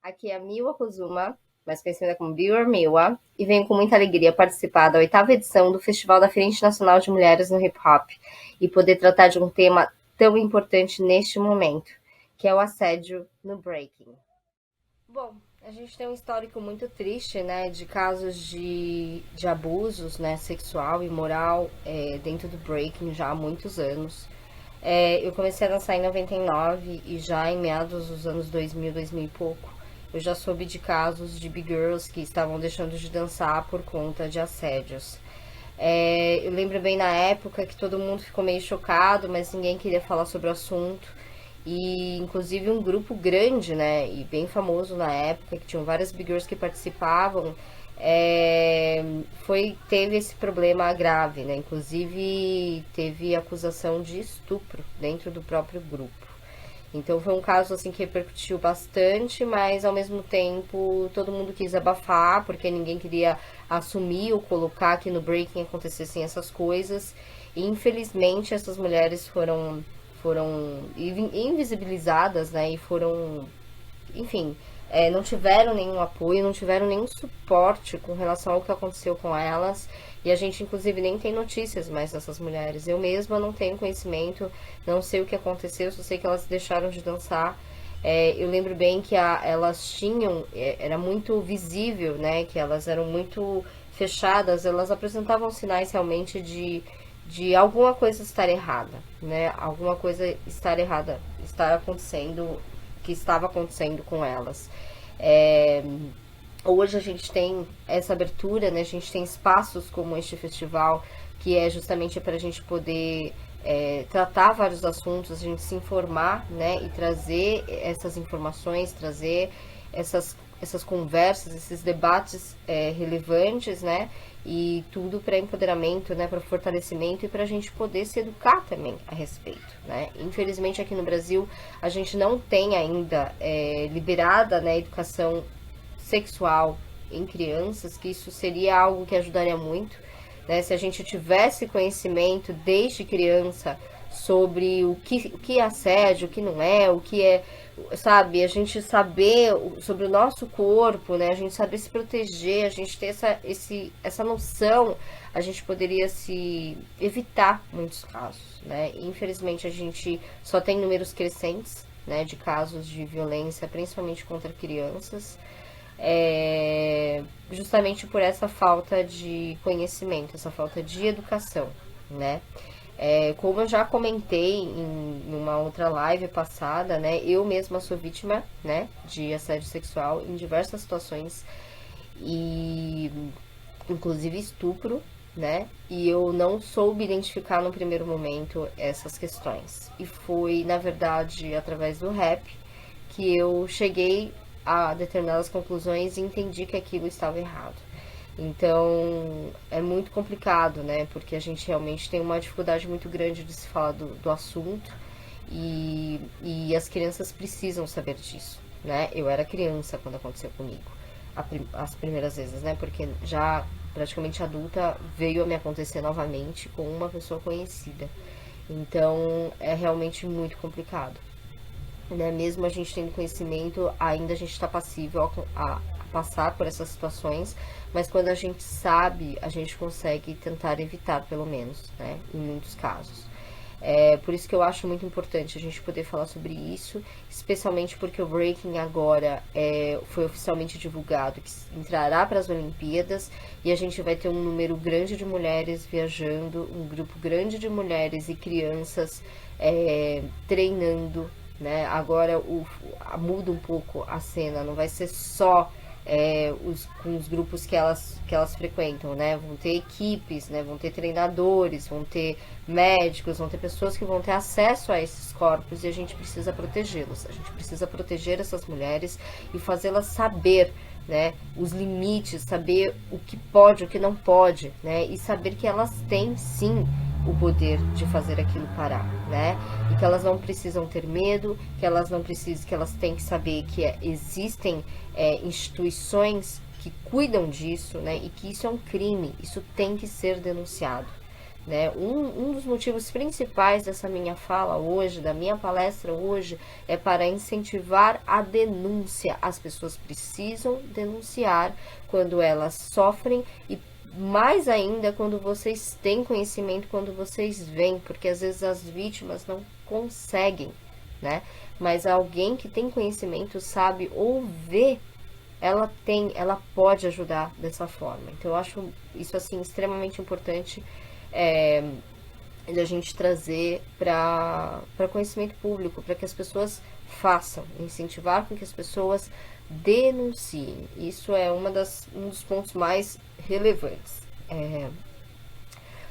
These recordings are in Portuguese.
Aqui é a Miwa Kozuma, mais conhecida como Biwa Miwa, e venho com muita alegria participar da 8ª edição do Festival da Frente Nacional de Mulheres no Hip Hop e poder tratar de um tema tão importante neste momento, que é o assédio no breaking. Bom, a gente tem um histórico muito triste, né, de casos de abusos, né, sexual e moral dentro do breaking já há muitos anos. Eu comecei a dançar em 99 e já em meados dos anos 2000, 2000 e pouco, eu já soube de casos de big girls que estavam deixando de dançar por conta de assédios. Eu lembro bem na época que todo mundo ficou meio chocado, mas ninguém queria falar sobre o assunto. E inclusive um grupo grande, né, e bem famoso na época, que tinham várias big girls que participavam, teve esse problema grave, né? Inclusive teve acusação de estupro dentro do próprio grupo. Então foi um caso assim que repercutiu bastante, mas ao mesmo tempo todo mundo quis abafar, porque ninguém queria assumir ou colocar que no breaking acontecessem essas coisas. E infelizmente essas mulheres foram invisibilizadas, né? E foram, enfim, não tiveram nenhum apoio, não tiveram nenhum suporte com relação ao que aconteceu com elas. E a gente, inclusive, nem tem notícias mais dessas mulheres. Eu mesma não tenho conhecimento, não sei o que aconteceu, só sei que elas deixaram de dançar. Eu lembro bem que elas tinham, era muito visível, né, que elas eram muito fechadas, elas apresentavam sinais realmente de alguma coisa estar errada, né, alguma coisa estar errada, estar acontecendo, que estava acontecendo com elas. Hoje a gente tem essa abertura, né? A gente tem espaços como este festival, que é justamente para a gente poder tratar vários assuntos, a gente se informar, né? E trazer essas informações, trazer essas conversas, esses debates relevantes, né? E tudo para empoderamento, né? Para fortalecimento e para a gente poder se educar também a respeito, né? Infelizmente aqui no Brasil a gente não tem ainda liberada, né, educação sexual em crianças, que isso seria algo que ajudaria muito, né? Se a gente tivesse conhecimento desde criança sobre o que é assédio, o que não é, o que é, sabe, a gente saber sobre o nosso corpo, né? A gente saber se proteger, a gente ter essa noção, a gente poderia se evitar muitos casos, né? Infelizmente a gente só tem números crescentes, né, de casos de violência, principalmente contra crianças, justamente por essa falta de conhecimento, essa falta de educação, né? Como eu já comentei em uma outra live passada, né? Eu mesma sou vítima, né, de assédio sexual em diversas situações e inclusive estupro, né? E eu não soube identificar no primeiro momento essas questões. E foi, na verdade, através do rap que eu cheguei a determinadas conclusões e entendi que aquilo estava errado. Então é muito complicado, né? Porque a gente realmente tem uma dificuldade muito grande de se falar do assunto e as crianças precisam saber disso, né? Eu era criança quando aconteceu comigo, as primeiras vezes, né? Porque já praticamente adulta veio a me acontecer novamente com uma pessoa conhecida. Então é realmente muito complicado, né? Mesmo a gente tendo conhecimento, ainda a gente está passível a passar por essas situações, mas quando a gente sabe, a gente consegue tentar evitar, pelo menos, né? Em muitos casos. Por isso que eu acho muito importante a gente poder falar sobre isso, especialmente porque o breaking agora foi oficialmente divulgado que entrará para as Olimpíadas e a gente vai ter um número grande de mulheres viajando, um grupo grande de mulheres e crianças treinando, né? Agora muda um pouco a cena, não vai ser só com os grupos que elas frequentam, né? Vão ter equipes, né? Vão ter treinadores, vão ter médicos, vão ter pessoas que vão ter acesso a esses corpos e a gente precisa protegê-los. A gente precisa proteger essas mulheres e fazê-las saber, né, os limites, saber o que pode, o que não pode, né? E saber que elas têm sim o poder de fazer aquilo parar, né? E que elas não precisam ter medo, que elas não precisam, que elas têm que saber que existem instituições que cuidam disso, né? E que isso é um crime, isso tem que ser denunciado, né? Um dos motivos principais dessa minha fala hoje, da minha palestra hoje, é para incentivar a denúncia. As pessoas precisam denunciar quando elas sofrem e mais ainda quando vocês têm conhecimento, quando vocês veem, porque às vezes as vítimas não conseguem, né? Mas alguém que tem conhecimento, sabe ou vê, ela pode ajudar dessa forma. Então eu acho isso assim extremamente importante de a gente trazer para conhecimento público, para que as pessoas façam, incentivar com que as pessoas denunciem. Isso é um dos pontos mais relevantes.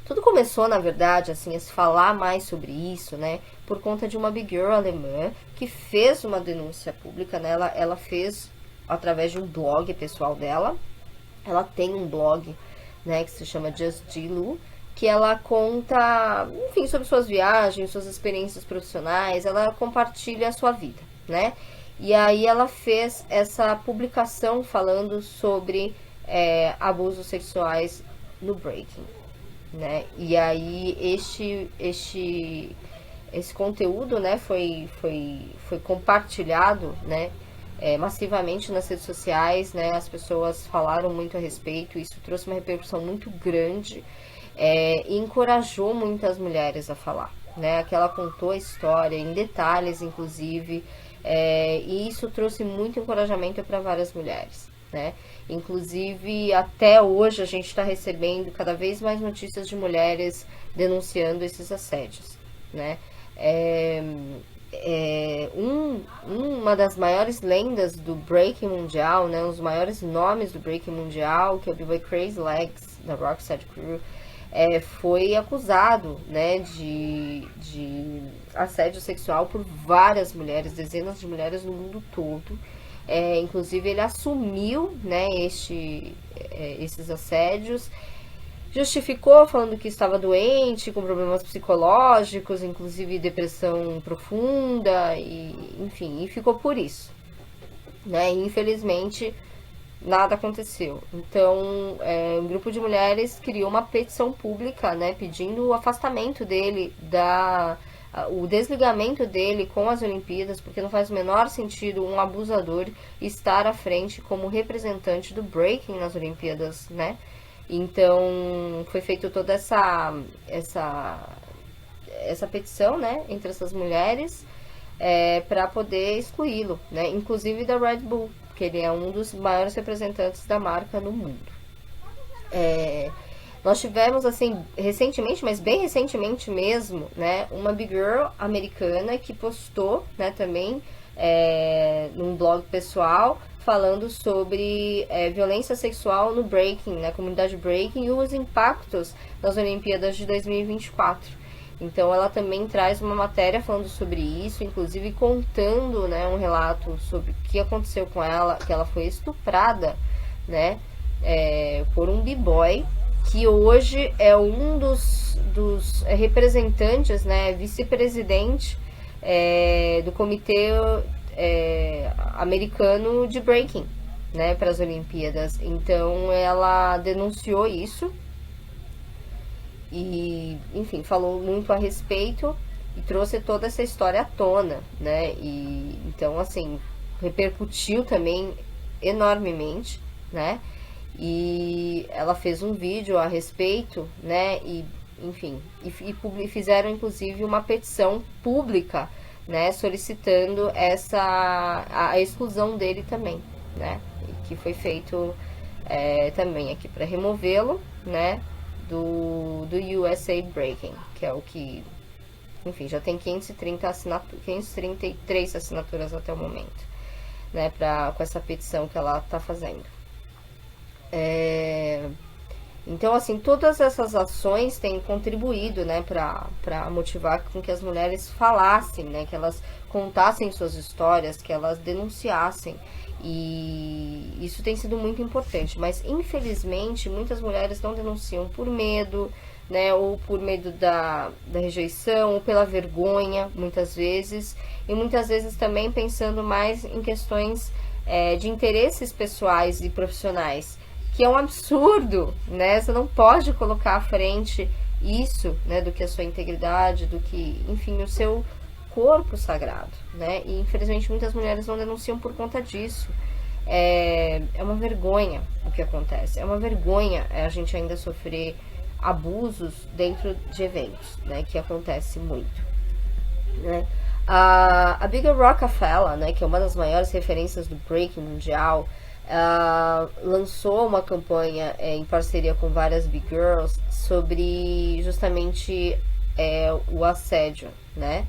Tudo começou, na verdade, assim, a se falar mais sobre isso, né, por conta de uma big girl alemã que fez uma denúncia pública, né, ela fez através de um blog pessoal dela. Ela tem um blog, né, que se chama Just Jilu, que ela conta, enfim, sobre suas viagens, suas experiências profissionais, ela compartilha a sua vida, né? E aí ela fez essa publicação falando sobre abusos sexuais no breaking, né? E aí esse conteúdo, né, foi compartilhado, né, massivamente nas redes sociais, né? As pessoas falaram muito a respeito, isso trouxe uma repercussão muito grande e encorajou muitas mulheres a falar, né? Que ela contou a história em detalhes, inclusive, e isso trouxe muito encorajamento para várias mulheres, né? Inclusive, até hoje a gente está recebendo cada vez mais notícias de mulheres denunciando esses assédios, né? Uma das maiores lendas do breaking mundial, né, um dos maiores nomes do breaking mundial, que é o B-Boy Crazy Legs, da Rockstar Crew, foi acusado, né, de assédio sexual por várias mulheres, dezenas de mulheres no mundo todo. Inclusive ele assumiu, né, esses assédios, justificou falando que estava doente, com problemas psicológicos, inclusive depressão profunda, e enfim, e ficou por isso, né? E, infelizmente, nada aconteceu. Então, um grupo de mulheres criou uma petição pública, né, pedindo o afastamento dele, o desligamento dele com as Olimpíadas, porque não faz o menor sentido um abusador estar à frente como representante do breaking nas Olimpíadas, né? Então, foi feita toda essa petição, né, entre essas mulheres, para poder excluí-lo, né, inclusive da Red Bull, porque ele é um dos maiores representantes da marca no mundo. Nós tivemos, assim, recentemente, mas bem recentemente mesmo, né, uma big girl americana que postou, né, também num blog pessoal, falando sobre violência sexual no breaking, na comunidade breaking, e os impactos nas Olimpíadas de 2024. Então ela também traz uma matéria falando sobre isso, inclusive contando, né, um relato sobre o que aconteceu com ela, que ela foi estuprada, né, por um b-boy, que hoje é um dos representantes, né, vice-presidente do comitê americano de breaking, né, para as Olimpíadas. Então ela denunciou isso e, enfim, falou muito a respeito e trouxe toda essa história à tona, né? E então, assim, repercutiu também enormemente, né? E ela fez um vídeo a respeito, né? E, enfim, e fizeram inclusive uma petição pública, né, solicitando a exclusão dele também, né, que foi feito também aqui para removê-lo, né, do USA Breaking, que é o que, enfim, já tem 533 assinaturas até o momento, né, com essa petição que ela está fazendo. Então, assim, todas essas ações têm contribuído, né, para motivar com que as mulheres falassem, né, que elas contassem suas histórias, que elas denunciassem. E isso tem sido muito importante. Mas, infelizmente, muitas mulheres não denunciam por medo, né, ou por medo da rejeição, ou pela vergonha, muitas vezes. E muitas vezes também pensando mais em questões de interesses pessoais e profissionais, que é um absurdo, né? Você não pode colocar à frente isso, né, do que a sua integridade, do que, enfim, o seu corpo sagrado, né? E infelizmente muitas mulheres não denunciam por conta disso. É uma vergonha o que acontece. É uma vergonha a gente ainda sofrer abusos dentro de eventos, né? Que acontece muito, né? A Big Rockefeller, né, que é uma das maiores referências do breaking mundial, lançou uma campanha em parceria com várias Big Girls sobre justamente o assédio, né?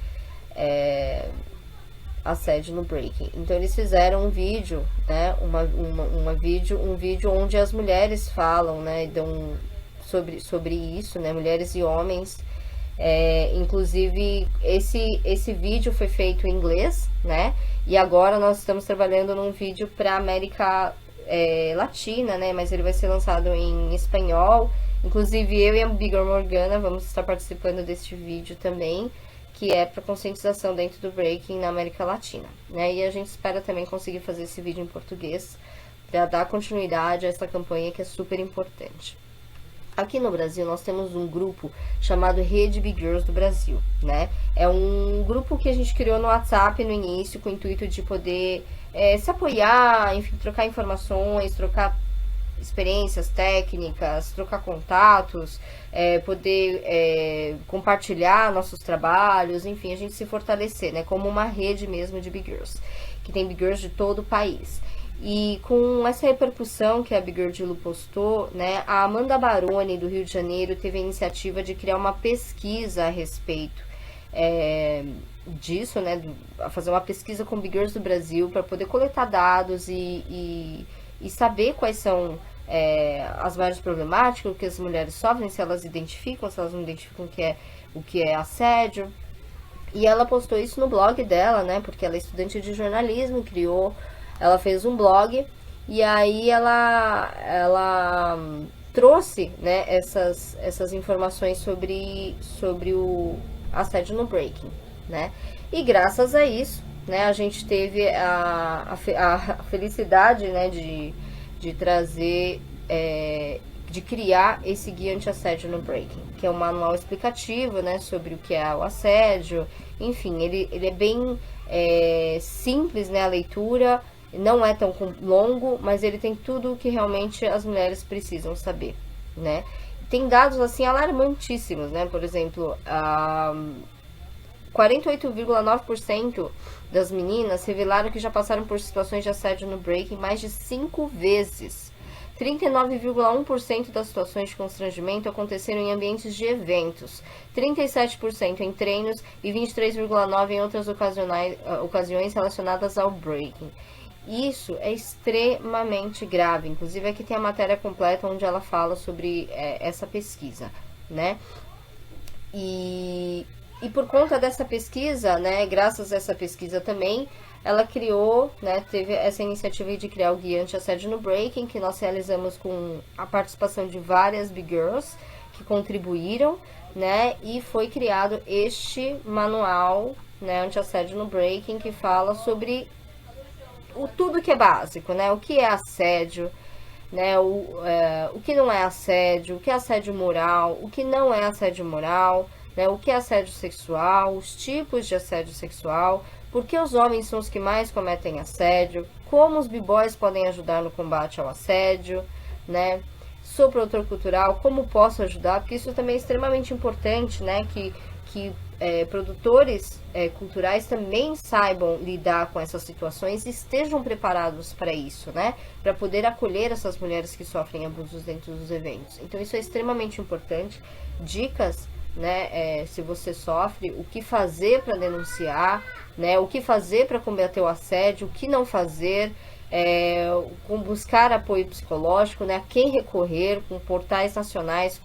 Assédio no breaking. Então eles fizeram um vídeo, né? Um vídeo onde as mulheres falam, né? Dão sobre isso, né? Mulheres e homens. Inclusive esse vídeo foi feito em inglês, né? E agora nós estamos trabalhando num vídeo para América Latina, né? Mas ele vai ser lançado em espanhol. Inclusive eu e a Bigger Morgana vamos estar participando deste vídeo também, que é para conscientização dentro do breaking na América Latina, né? E a gente espera também conseguir fazer esse vídeo em português para dar continuidade a essa campanha que é super importante. Aqui no Brasil nós temos um grupo chamado Rede Big Girls do Brasil, né? É um grupo que a gente criou no WhatsApp no início com o intuito de poder se apoiar, enfim, trocar informações, trocar experiências técnicas, trocar contatos, poder compartilhar nossos trabalhos, enfim, a gente se fortalecer, né? Como uma rede mesmo de Big Girls, que tem Big Girls de todo o país. E com essa repercussão que a Big Girl Dilo postou, né, a Amanda Baroni, do Rio de Janeiro, teve a iniciativa de criar uma pesquisa a respeito disso, né, fazer uma pesquisa com Big Girls do Brasil para poder coletar dados e saber quais são as maiores problemáticas, o que as mulheres sofrem, se elas identificam, se elas não identificam o que é assédio. E ela postou isso no blog dela, né, porque ela é estudante de jornalismo, ela fez um blog e aí ela trouxe, né, essas informações sobre o assédio no breaking, né? E graças a isso, né, a gente teve a felicidade, né, de trazer, de criar esse guia anti-assédio no breaking, que é um manual explicativo, né, sobre o que é o assédio. Enfim, ele é bem simples, né, a leitura. Não é tão longo, mas ele tem tudo o que realmente as mulheres precisam saber, né? Tem dados, assim, alarmantíssimos, né? Por exemplo, 48,9% das meninas revelaram que já passaram por situações de assédio no breaking mais de 5 vezes. 39,1% das situações de constrangimento aconteceram em ambientes de eventos, 37% em treinos e 23,9% em outras ocasiões relacionadas ao breaking. Isso é extremamente grave. Inclusive aqui tem a matéria completa onde ela fala sobre essa pesquisa, né? E por conta dessa pesquisa, né, graças a essa pesquisa também, ela criou, né, teve essa iniciativa de criar o Guia Anti-Assédio no Breaking, que nós realizamos com a participação de várias Big Girls que contribuíram, né, e foi criado este manual, né, Anti-Assédio no Breaking, que fala sobre tudo que é básico, né? O que é assédio, né? O que não é assédio, o que é assédio moral, o que não é assédio moral, né? O que é assédio sexual, os tipos de assédio sexual, por que os homens são os que mais cometem assédio, como os b-boys podem ajudar no combate ao assédio, né? Sou produtor cultural, como posso ajudar? Porque isso também é extremamente importante, né? Que produtores culturais também saibam lidar com essas situações e estejam preparados para isso, né? Para poder acolher essas mulheres que sofrem abusos dentro dos eventos. Então isso é extremamente importante. Dicas, né? Se você sofre, o que fazer para denunciar, né? O que fazer para combater o assédio, o que não fazer. Com buscar apoio psicológico, né, a quem recorrer, com portais nacionais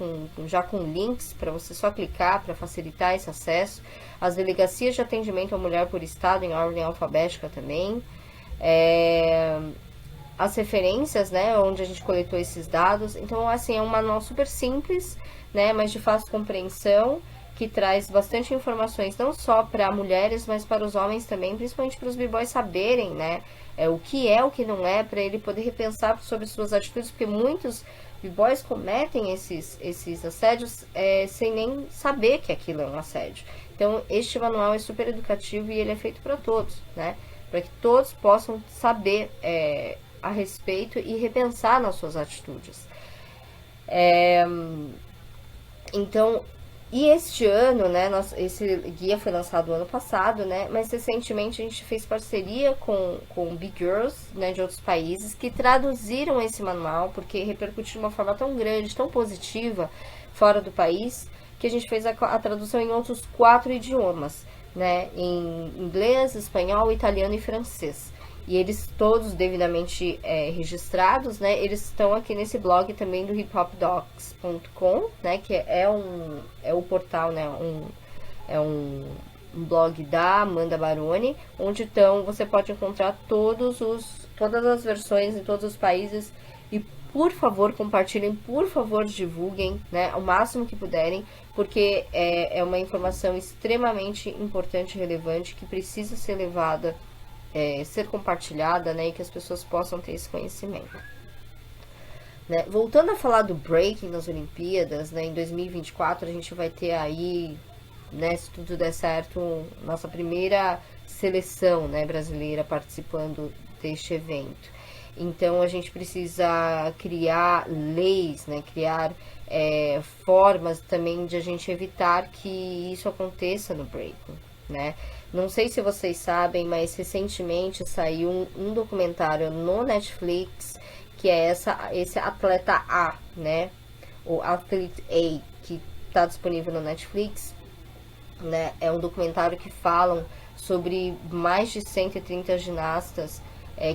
já com links para você só clicar para facilitar esse acesso, as delegacias de atendimento à mulher por estado em ordem alfabética também, as referências, né, onde a gente coletou esses dados. Então, assim, é um manual super simples, né, mas de fácil compreensão, que traz bastante informações não só para mulheres, mas para os homens também, principalmente para os b-boys saberem, né, o que é, o que não é, para ele poder repensar sobre suas atitudes, porque muitos B-boys cometem esses assédios sem nem saber que aquilo é um assédio. Então, este manual é super educativo e ele é feito para todos, né? Para que todos possam saber a respeito e repensar nas suas atitudes. Então, e este ano, né, esse guia foi lançado ano passado, né, mas recentemente a gente fez parceria com Big Girls, né, de outros países, que traduziram esse manual, porque repercutiu de uma forma tão grande, tão positiva, fora do país, que a gente fez a tradução em outros 4 idiomas, né, em inglês, espanhol, italiano e francês. E eles todos devidamente registrados, né? Eles estão aqui nesse blog também do hiphopdocs.com, né? Que é o portal, né? Um blog da Amanda Baroni, onde você pode encontrar todas as versões em todos os países. E por favor compartilhem, por favor divulguem, né? O máximo que puderem, porque é uma informação extremamente importante e relevante que precisa ser levada, ser compartilhada, né, e que as pessoas possam ter esse conhecimento. Né? Voltando a falar do breaking nas Olimpíadas, né, em 2024 a gente vai ter aí, né, se tudo der certo, nossa primeira seleção, né, brasileira participando deste evento. Então a gente precisa criar leis, né, criar formas também de a gente evitar que isso aconteça no breaking, né? Não sei se vocês sabem, mas recentemente saiu um documentário no Netflix, que é esse Atleta A, né? O Athlete A, que está disponível no Netflix, né? É um documentário que falam sobre mais de 130 ginastas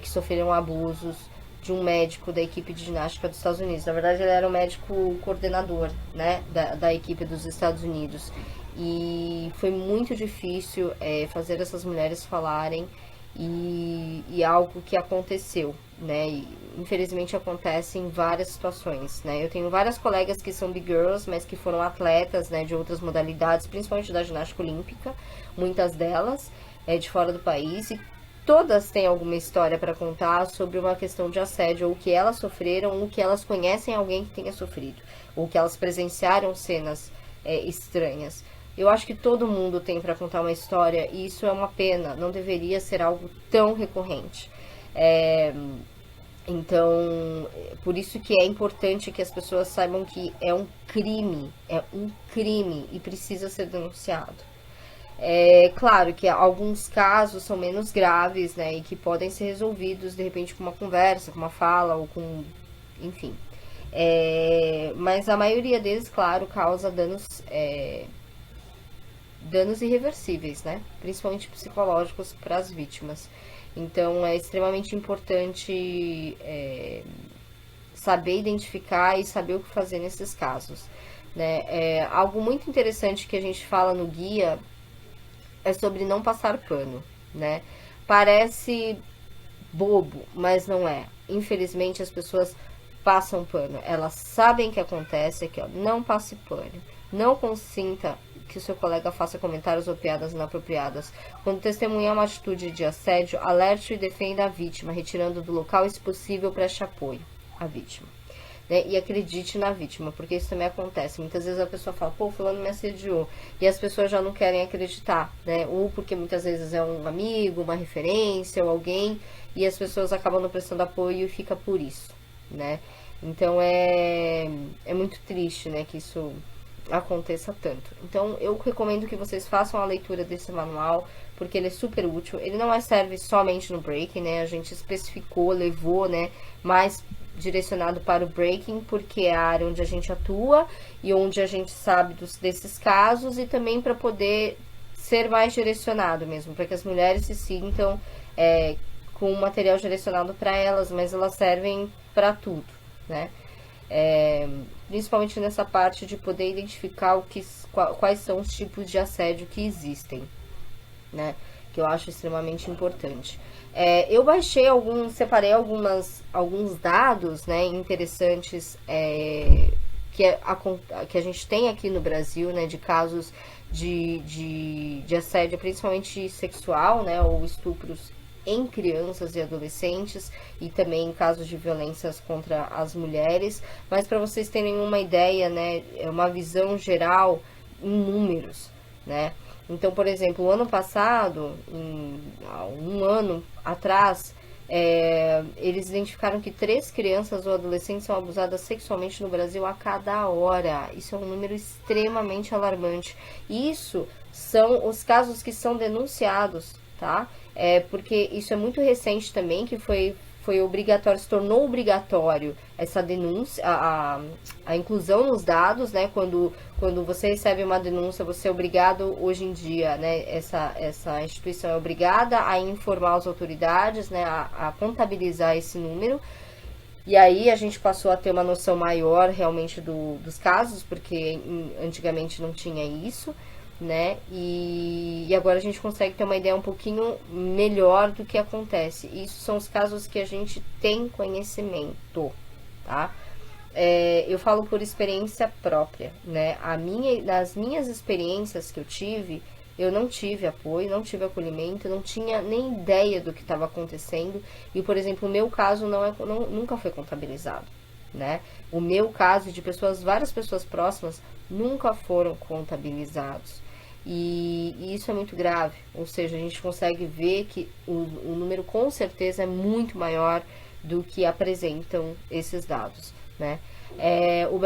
que sofreram abusos de um médico da equipe de ginástica dos Estados Unidos. Na verdade, ele era o médico coordenador, né, da equipe dos Estados Unidos. E foi muito difícil fazer essas mulheres falarem e algo que aconteceu, né? E, infelizmente acontece em várias situações, né? Eu tenho várias colegas que são big girls, mas que foram atletas, né, de outras modalidades, principalmente da ginástica olímpica, muitas delas de fora do país, e todas têm alguma história para contar sobre uma questão de assédio, ou que elas sofreram, ou que elas conhecem alguém que tenha sofrido, ou que elas presenciaram cenas estranhas. Eu acho que todo mundo tem para contar uma história e isso é uma pena, não deveria ser algo tão recorrente. Então, por isso que é importante que as pessoas saibam que é um crime e precisa ser denunciado. É claro que alguns casos são menos graves, né, e que podem ser resolvidos de repente com uma conversa, com uma fala ou com, enfim. Mas a maioria deles, claro, causa danos irreversíveis, né? Principalmente psicológicos para as vítimas. Então é extremamente importante saber identificar e saber o que fazer nesses casos, né? Algo muito interessante que a gente fala no guia é sobre não passar pano, né? Parece bobo, mas não é. Infelizmente as pessoas passam pano. Elas sabem que acontece aqui, ó. Não passe pano. Não consinta que o seu colega faça comentários ou piadas inapropriadas. Quando testemunhar uma atitude de assédio, alerte e defenda a vítima, retirando do local e, se possível, preste apoio à vítima. Né? E acredite na vítima, porque isso também acontece. Muitas vezes a pessoa fala, pô, fulano me assediou, e as pessoas já não querem acreditar, né? Ou porque muitas vezes é um amigo, uma referência, ou alguém, e as pessoas acabam não prestando apoio e fica por isso, né? Então é muito triste, né, que isso aconteça tanto. Então eu recomendo que vocês façam a leitura desse manual, porque ele é super útil. Ele não serve somente no breaking, né? A gente especificou, levou, né, mais direcionado para o breaking, porque é a área onde a gente atua e onde a gente sabe desses casos, e também para poder ser mais direcionado mesmo, para que as mulheres se sintam com um material direcionado para elas, mas elas servem para tudo, né? Principalmente nessa parte de poder identificar quais são os tipos de assédio que existem, né? Que eu acho extremamente importante. Eu separei alguns dados, né, interessantes que a gente tem aqui no Brasil, né, de casos de assédio, principalmente sexual, né, ou estupros em crianças e adolescentes e também em casos de violências contra as mulheres. Mas para vocês terem uma ideia, né, uma visão geral em números, né? Então, por exemplo, o ano passado, há um ano atrás, eles identificaram que 3 crianças ou adolescentes são abusadas sexualmente no Brasil a cada hora. Isso é um número extremamente alarmante. Isso são os casos que são denunciados, tá? Porque isso é muito recente também, que foi obrigatório, se tornou obrigatório essa denúncia, a inclusão nos dados, né? Quando você recebe uma denúncia, você é obrigado, hoje em dia, né? Essa instituição é obrigada a informar as autoridades, né? A contabilizar esse número. E aí a gente passou a ter uma noção maior realmente dos casos, porque antigamente não tinha isso, né? E agora a gente consegue ter uma ideia um pouquinho melhor do que acontece. Isso são os casos que a gente tem conhecimento, tá? Eu falo por experiência própria, né? Nas minhas experiências que eu tive, eu não tive apoio, não tive acolhimento, não tinha nem ideia do que estava acontecendo. E, por exemplo, o meu caso nunca foi contabilizado, né? O meu caso de várias pessoas próximas, nunca foram contabilizados. E isso é muito grave, ou seja, a gente consegue ver que o número com certeza é muito maior do que apresentam esses dados, né? O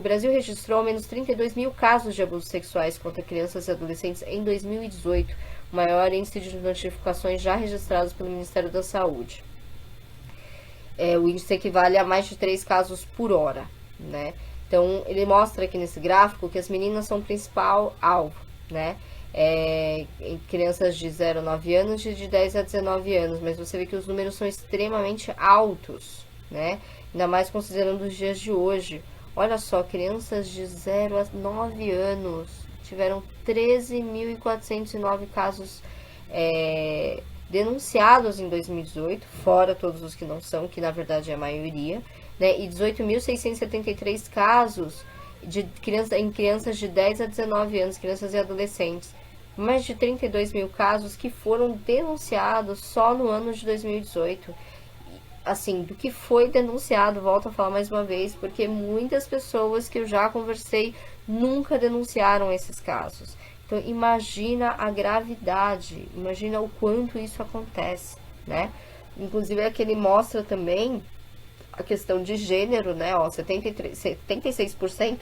Brasil registrou ao menos 32 mil casos de abusos sexuais contra crianças e adolescentes em 2018, o maior índice de notificações já registrados pelo Ministério da Saúde. O índice equivale a mais de 3 casos por hora, né? Então, ele mostra aqui nesse gráfico que as meninas são o principal alvo, né? Em crianças de 0 a 9 anos e de 10 a 19 anos, mas você vê que os números são extremamente altos, né? Ainda mais considerando os dias de hoje. Olha só, crianças de 0 a 9 anos tiveram 13.409 casos denunciados em 2018, fora todos os que não são, que na verdade é a maioria, né? E 18.673 casos em crianças de 10 a 19 anos, crianças e adolescentes. Mais de 32 mil casos que foram denunciados só no ano de 2018. Assim, do que foi denunciado, volto a falar mais uma vez, porque muitas pessoas que eu já conversei nunca denunciaram esses casos. Então, imagina a gravidade, imagina o quanto isso acontece, né? Inclusive, é que ele mostra também a questão de gênero, né? Ó, 76%,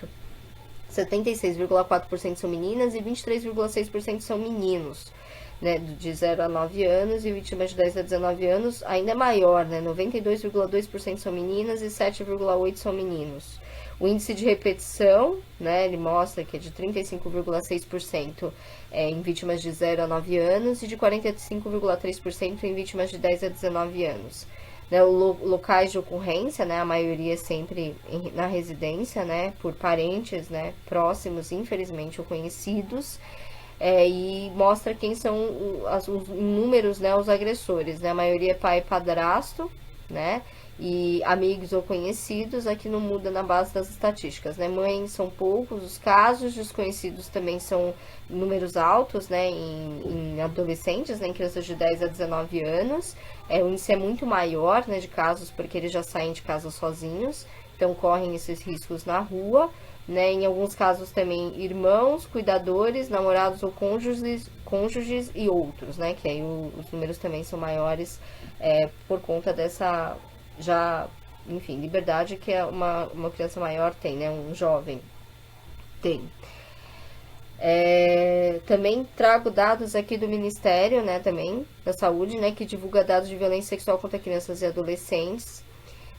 76,4% são meninas e 23,6% são meninos, né? De 0 a 9 anos, e vítimas de 10 a 19 anos ainda é maior, né? 92,2% são meninas e 7,8% são meninos. O índice de repetição, né, ele mostra que é de 35,6% em vítimas de 0 a 9 anos e de 45,3% em vítimas de 10 a 19 anos. Né, locais de ocorrência, né, a maioria é sempre na residência, né, por parentes, né, próximos, infelizmente, ou conhecidos, e mostra quem são os números, né, os agressores, né, a maioria é pai e padrasto, né, e amigos ou conhecidos. Aqui não muda na base das estatísticas, né? Mães são poucos os casos, desconhecidos também são números altos, né? Em adolescentes, né? Em crianças de 10 a 19 anos. O índice é muito maior, né? De casos, porque eles já saem de casa sozinhos, então correm esses riscos na rua, né? Em alguns casos também irmãos, cuidadores, namorados ou cônjuges e outros, né? Que aí os números também são maiores por conta dessa enfim, liberdade que uma criança maior tem, né? Um jovem tem. Também trago dados aqui do Ministério, né, também, da Saúde, né, que divulga dados de violência sexual contra crianças e adolescentes.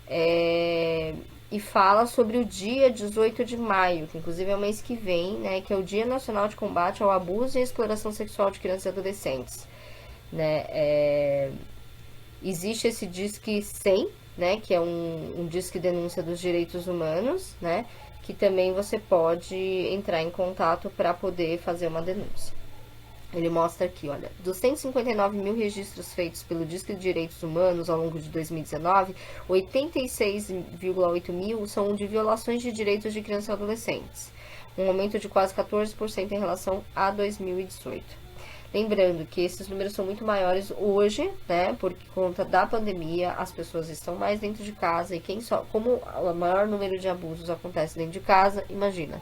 E fala sobre o dia 18 de maio, que inclusive é o mês que vem, né, que é o Dia Nacional de Combate ao Abuso e à Exploração Sexual de Crianças e Adolescentes, né. Existe esse Disque 100, né, que é um disque denúncia dos direitos humanos, né, que também você pode entrar em contato para poder fazer uma denúncia. Ele mostra aqui, olha, dos 159 mil registros feitos pelo Disque de Direitos Humanos ao longo de 2019, 86,8 mil são de violações de direitos de crianças e adolescentes, um aumento de quase 14% em relação a 2018. Lembrando que esses números são muito maiores hoje, né, por conta da pandemia, as pessoas estão mais dentro de casa e como o maior número de abusos acontece dentro de casa, imagina.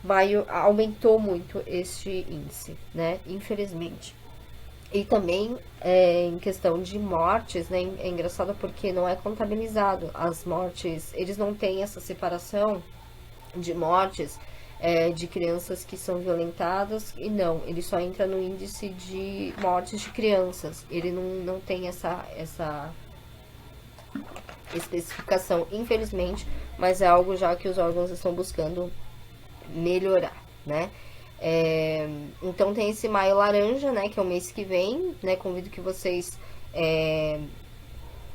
Maio aumentou muito este índice, né, infelizmente. E também em questão de mortes, né, é engraçado porque não é contabilizado as mortes, eles não têm essa separação de mortes de crianças que são violentadas, e não, ele só entra no índice de mortes de crianças, ele não tem essa especificação, infelizmente, mas é algo já que os órgãos estão buscando melhorar, né? Então tem esse Maio Laranja, né, que é o mês que vem, né? Convido que vocês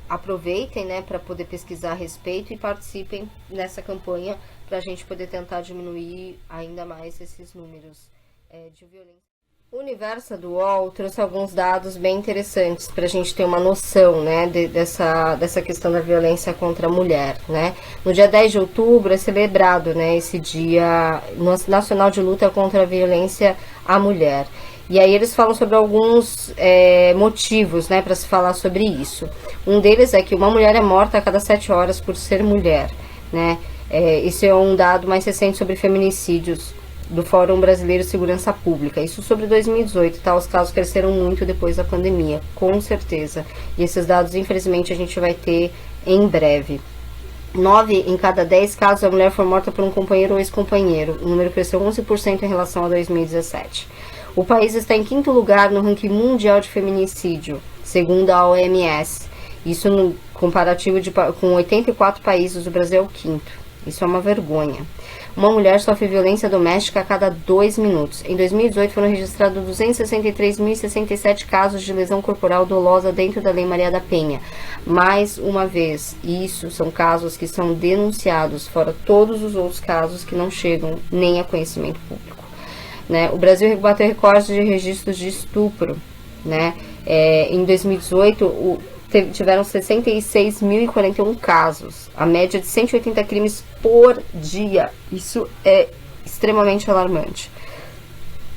aproveitem, né, para poder pesquisar a respeito e participem nessa campanha para a gente poder tentar diminuir ainda mais esses números de violência. O Universo do UOL trouxe alguns dados bem interessantes para a gente ter uma noção, né, dessa questão da violência contra a mulher, né. No dia 10 de outubro é celebrado, né, esse Dia Nacional de Luta contra a Violência à Mulher. E aí eles falam sobre alguns motivos, né, para se falar sobre isso. Um deles é que uma mulher é morta a cada 7 horas por ser mulher, né. Esse é um dado mais recente sobre feminicídios do Fórum Brasileiro de Segurança Pública. Isso sobre 2018, tá? Os casos cresceram muito depois da pandemia, com certeza. E esses dados, infelizmente, a gente vai ter em breve. 9 em cada 10 casos a mulher foi morta por um companheiro ou ex-companheiro. O número cresceu 11% em relação a 2017. O país está em 5º lugar no ranking mundial de feminicídio, segundo a OMS. Isso no comparativo com 84 países, o Brasil é o 5º. Isso é uma vergonha. Uma mulher sofre violência doméstica a cada 2 minutos. Em 2018 foram registrados 263.067 casos de lesão corporal dolosa dentro da Lei Maria da Penha. Mais uma vez, isso são casos que são denunciados, fora todos os outros casos que não chegam nem a conhecimento público, né? O Brasil bateu recordes de registros de estupro, né? Em 2018, tiveram 66.041 casos, a média de 180 crimes por dia. Isso é extremamente alarmante.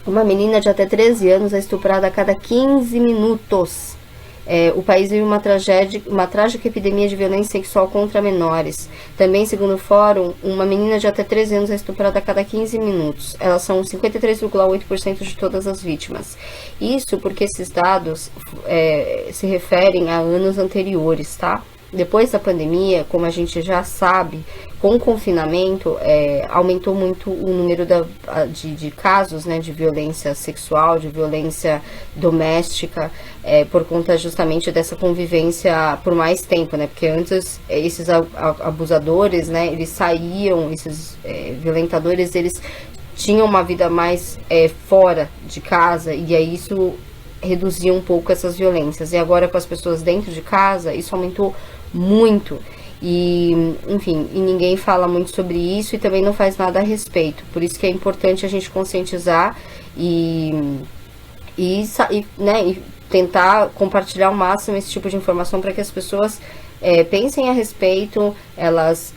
Uma menina de até 13 anos é estuprada a cada 15 minutos. O país vive uma trágica epidemia de violência sexual contra menores. Também, segundo o fórum, uma menina de até 13 anos é estuprada a cada 15 minutos. Elas são 53,8% de todas as vítimas. Isso porque esses dados se referem a anos anteriores, tá? Depois da pandemia, como a gente já sabe, com o confinamento, aumentou muito o número de casos, né, de violência sexual, de violência doméstica, por conta justamente dessa convivência por mais tempo, né? Porque antes esses abusadores, né, eles saíam, esses violentadores, eles tinham uma vida mais fora de casa, e aí isso reduzia um pouco essas violências. E agora, com as pessoas dentro de casa, isso aumentou muito. E, enfim, ninguém fala muito sobre isso e também não faz nada a respeito. Por isso que é importante a gente conscientizar e tentar compartilhar ao máximo esse tipo de informação para que as pessoas pensem a respeito, elas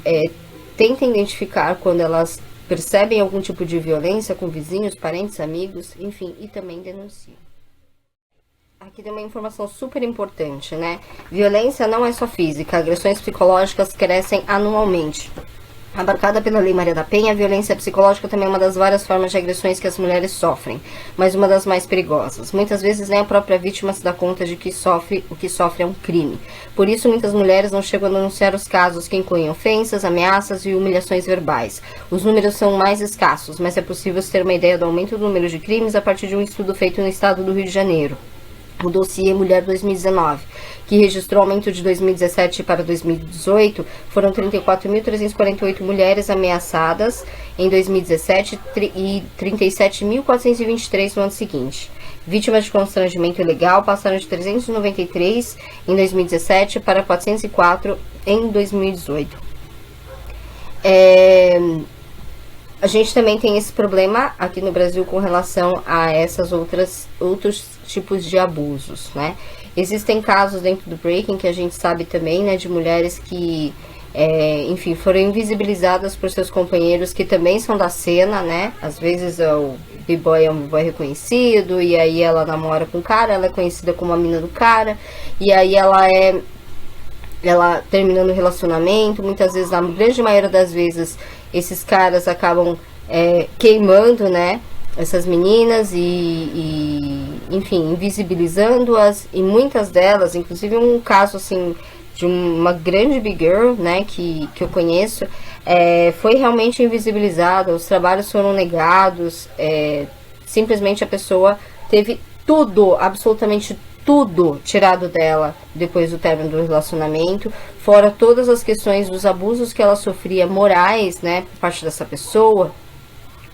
tentem identificar quando elas percebem algum tipo de violência com vizinhos, parentes, amigos, enfim, e também denunciem. Aqui tem uma informação super importante, né? Violência não é só física, agressões psicológicas crescem anualmente. Abarcada pela Lei Maria da Penha, a violência psicológica também é uma das várias formas de agressões que as mulheres sofrem, mas uma das mais perigosas. Muitas vezes nem a própria vítima se dá conta de que o que sofre é um crime. Por isso, muitas mulheres não chegam a denunciar os casos que incluem ofensas, ameaças e humilhações verbais. Os números são mais escassos, mas é possível ter uma ideia do aumento do número de crimes a partir de um estudo feito no estado do Rio de Janeiro. O dossiê Mulher 2019, que registrou aumento de 2017 para 2018, foram 34.348 mulheres ameaçadas em 2017 e 37.423 no ano seguinte. Vítimas de constrangimento ilegal passaram de 393 em 2017 para 404 em 2018. A gente também tem esse problema aqui no Brasil com relação a outros tipos de abusos, né? Existem casos dentro do Breaking que a gente sabe também, né, de mulheres que enfim, foram invisibilizadas por seus companheiros que também são da cena, né? Às vezes o B-boy é um B-boy reconhecido, e aí ela namora com o cara, ela é conhecida como a mina do cara, e aí ela terminando o relacionamento, muitas vezes, na grande maioria das vezes, esses caras acabam queimando, né, essas meninas enfim, invisibilizando-as, e muitas delas, inclusive um caso, assim, de uma grande big girl, né, que eu conheço, foi realmente invisibilizada, os trabalhos foram negados, simplesmente a pessoa teve tudo, absolutamente tudo tirado dela depois do término do relacionamento, fora todas as questões dos abusos que ela sofria morais, né, por parte dessa pessoa,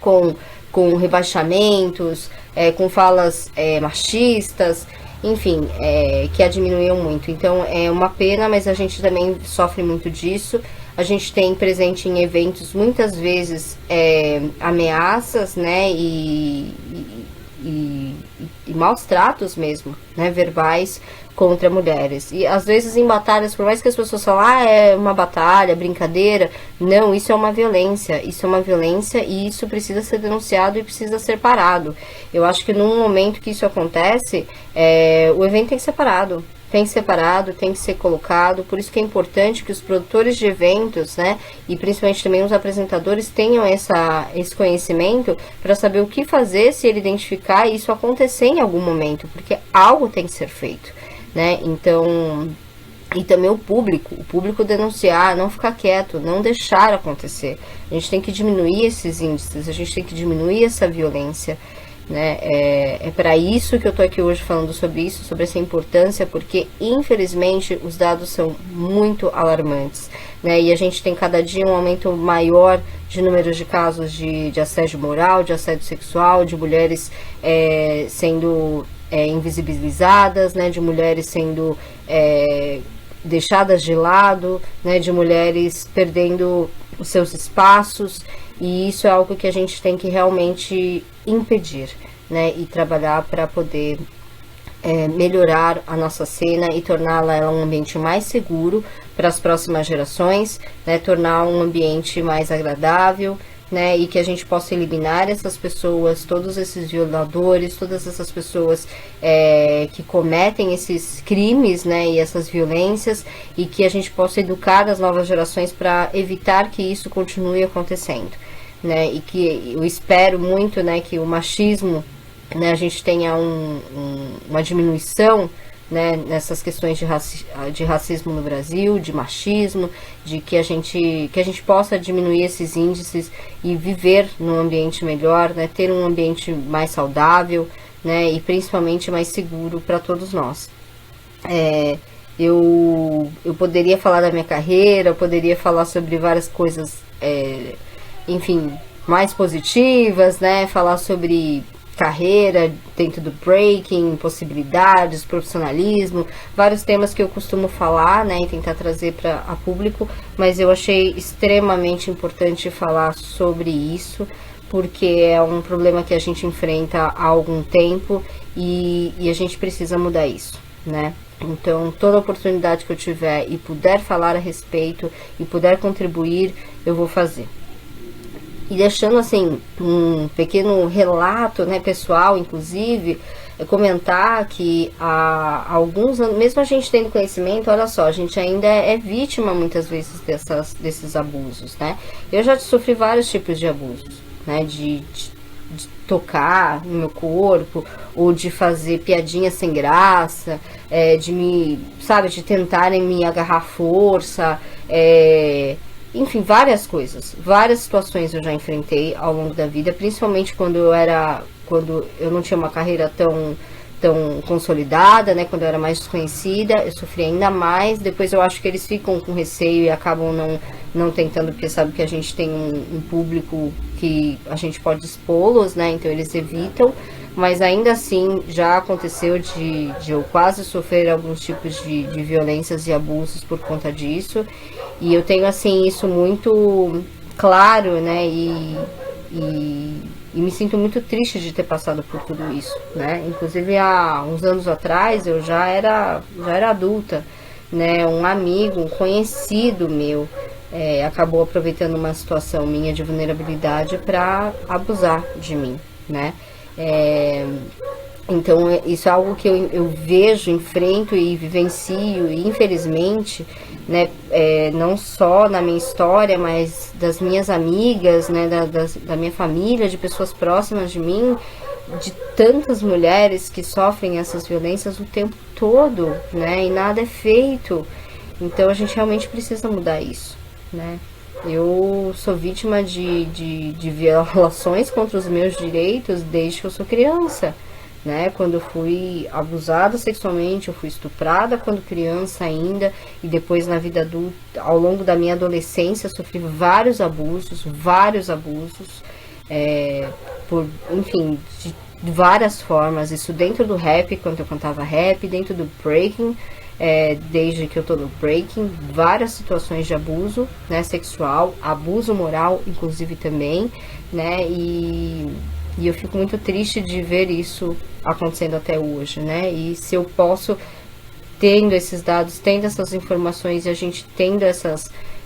com rebaixamentos, com falas machistas, enfim, que a diminuíam muito. Então é uma pena, mas a gente também sofre muito disso. A gente tem presente em eventos muitas vezes ameaças, né, e maus tratos mesmo, né, verbais contra mulheres. E às vezes em batalhas, por mais que as pessoas falem, é uma batalha, brincadeira, não, isso é uma violência, e isso precisa ser denunciado e precisa ser parado. Eu acho que num momento que isso acontece, o evento tem que ser parado. Tem que ser colocado, por isso que é importante que os produtores de eventos, né, e principalmente também os apresentadores tenham esse conhecimento para saber o que fazer se ele identificar isso acontecer em algum momento, porque algo tem que ser feito, né, então, e também o público denunciar, não ficar quieto, não deixar acontecer. A gente tem que diminuir esses índices, a gente tem que diminuir essa violência, né? É para isso que eu tô aqui hoje falando sobre isso, sobre essa importância, porque infelizmente os dados são muito alarmantes, né? E a gente tem cada dia um aumento maior de números de casos de assédio moral, de assédio sexual, de mulheres sendo invisibilizadas, né? De mulheres sendo deixadas de lado, né? De mulheres perdendo os seus espaços. E isso é algo que a gente tem que realmente impedir, né, e trabalhar para poder melhorar a nossa cena e torná-la um ambiente mais seguro para as próximas gerações, né, tornar um ambiente mais agradável, né, e que a gente possa eliminar essas pessoas, todos esses violadores, todas essas pessoas que cometem esses crimes, né, e essas violências, e que a gente possa educar as novas gerações para evitar que isso continue acontecendo, né, e que eu espero muito, né, que o machismo, né, a gente tenha uma diminuição, né, nessas questões de racismo no Brasil, de machismo, de que a gente possa diminuir esses índices e viver num ambiente melhor, né, ter um ambiente mais saudável, né, e principalmente mais seguro para todos nós. Eu poderia falar da minha carreira, eu poderia falar sobre várias coisas, enfim, mais positivas, né, falar sobre carreira dentro do breaking, possibilidades, profissionalismo, vários temas que eu costumo falar, né, e tentar trazer para a público, mas eu achei extremamente importante falar sobre isso, porque é um problema que a gente enfrenta há algum tempo e a gente precisa mudar isso, né? Então, toda oportunidade que eu tiver e puder falar a respeito e puder contribuir, eu vou fazer. E deixando assim um pequeno relato, né, pessoal, inclusive, comentar que há alguns anos, mesmo a gente tendo conhecimento, olha só, a gente ainda é vítima muitas vezes desses abusos, né? Eu já sofri vários tipos de abusos, né, de tocar no meu corpo, ou de fazer piadinha sem graça, de tentarem me agarrar à força, enfim, várias coisas, várias situações eu já enfrentei ao longo da vida, principalmente quando eu não tinha uma carreira tão consolidada, né, quando eu era mais desconhecida, eu sofri ainda mais. Depois eu acho que eles ficam com receio e acabam não tentando, porque sabe que a gente tem um público que a gente pode expô-los, né, então eles evitam. Mas ainda assim já aconteceu de eu quase sofrer alguns tipos de violências e abusos por conta disso. E eu tenho assim isso muito claro, né? E me sinto muito triste de ter passado por tudo isso, né? Inclusive há uns anos atrás eu já era adulta, né, um amigo, um conhecido meu, acabou aproveitando uma situação minha de vulnerabilidade para abusar de mim, né? Então, isso é algo que eu vejo, enfrento e vivencio, e infelizmente, né, não só na minha história, mas das minhas amigas, né, da minha família, de pessoas próximas de mim, de tantas mulheres que sofrem essas violências o tempo todo, né, e nada é feito. Então, a gente realmente precisa mudar isso, né. Eu sou vítima de violações contra os meus direitos desde que eu sou criança, né? Quando eu fui abusada sexualmente, eu fui estuprada quando criança ainda, e depois na vida adulta, ao longo da minha adolescência, sofri vários abusos, enfim, de várias formas. Isso dentro do rap, quando eu cantava rap, dentro do breaking, desde que eu tô no breaking, várias situações de abuso, né, sexual, abuso moral, inclusive também, né, e eu fico muito triste de ver isso acontecendo até hoje, né? E se eu posso, tendo esses dados, tendo essas informações e a gente tendo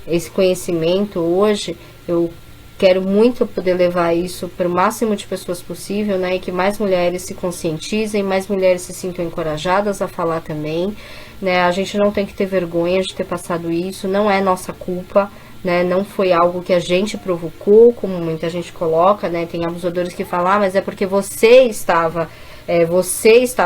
esse conhecimento hoje, eu quero muito poder levar isso para o máximo de pessoas possível, né? E que mais mulheres se conscientizem, mais mulheres se sintam encorajadas a falar também, né? A gente não tem que ter vergonha de ter passado isso, não é nossa culpa, né? Não foi algo que a gente provocou, como muita gente coloca, né? Tem abusadores que falam, mas é porque você estava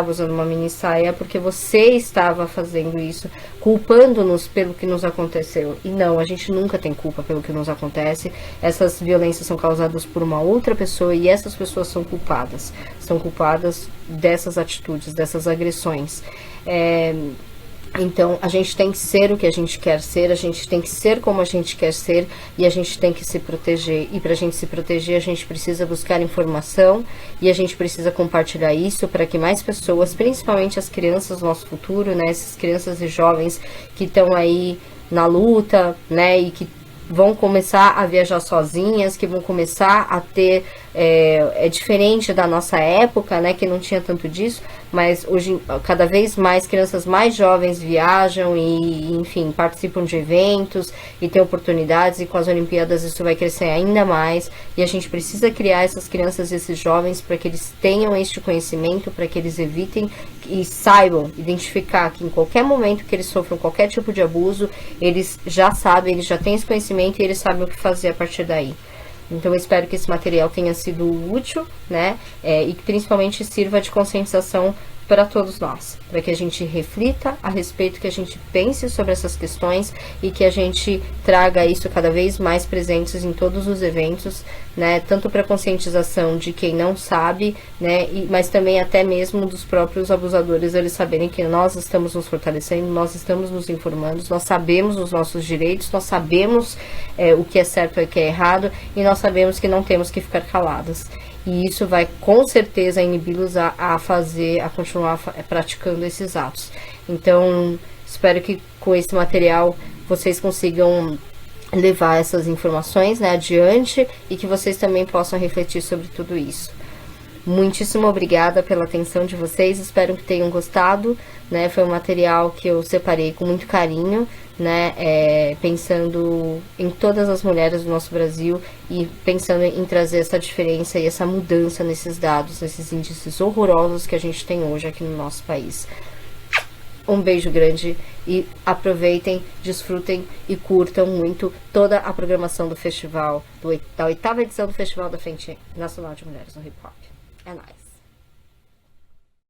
usando uma mini saia, porque você estava fazendo isso, culpando-nos pelo que nos aconteceu. E não, a gente nunca tem culpa pelo que nos acontece. Essas violências são causadas por uma outra pessoa e essas pessoas são culpadas dessas atitudes, dessas agressões. Então, a gente tem que ser o que a gente quer ser, a gente tem que ser como a gente quer ser e a gente tem que se proteger. E para a gente se proteger, a gente precisa buscar informação e a gente precisa compartilhar isso para que mais pessoas, principalmente as crianças, nosso futuro, né, essas crianças e jovens que estão aí na luta, né, e que vão começar a viajar sozinhas, que vão começar a ter, é diferente da nossa época, né, que não tinha tanto disso, mas hoje cada vez mais crianças mais jovens viajam e, enfim, participam de eventos e têm oportunidades, e com as Olimpíadas isso vai crescer ainda mais, e a gente precisa criar essas crianças e esses jovens para que eles tenham este conhecimento, para que eles evitem e saibam identificar que em qualquer momento que eles sofram qualquer tipo de abuso, eles já sabem, eles já têm esse conhecimento e eles sabem o que fazer a partir daí. Então eu espero que esse material tenha sido útil, né, e que principalmente sirva de conscientização para todos nós, para que a gente reflita a respeito, que a gente pense sobre essas questões e que a gente traga isso cada vez mais presentes em todos os eventos, né, tanto para conscientização de quem não sabe, né, mas também até mesmo dos próprios abusadores, eles saberem que nós estamos nos fortalecendo, nós estamos nos informando, nós sabemos os nossos direitos, nós sabemos o que é certo e o que é errado, e nós sabemos que não temos que ficar caladas. E isso vai com certeza inibi-los a continuar praticando esses atos. Então, espero que com esse material vocês consigam levar essas informações, né, adiante, e que vocês também possam refletir sobre tudo isso. Muitíssimo obrigada pela atenção de vocês, espero que tenham gostado, né, foi um material que eu separei com muito carinho, né, pensando em todas as mulheres do nosso Brasil e pensando em trazer essa diferença e essa mudança nesses dados, nesses índices horrorosos que a gente tem hoje aqui no nosso país. Um beijo grande e aproveitem, desfrutem e curtam muito toda a programação do festival, da 8ª edição do Festival da Frente Nacional de Mulheres no Hip Hop. É nóis!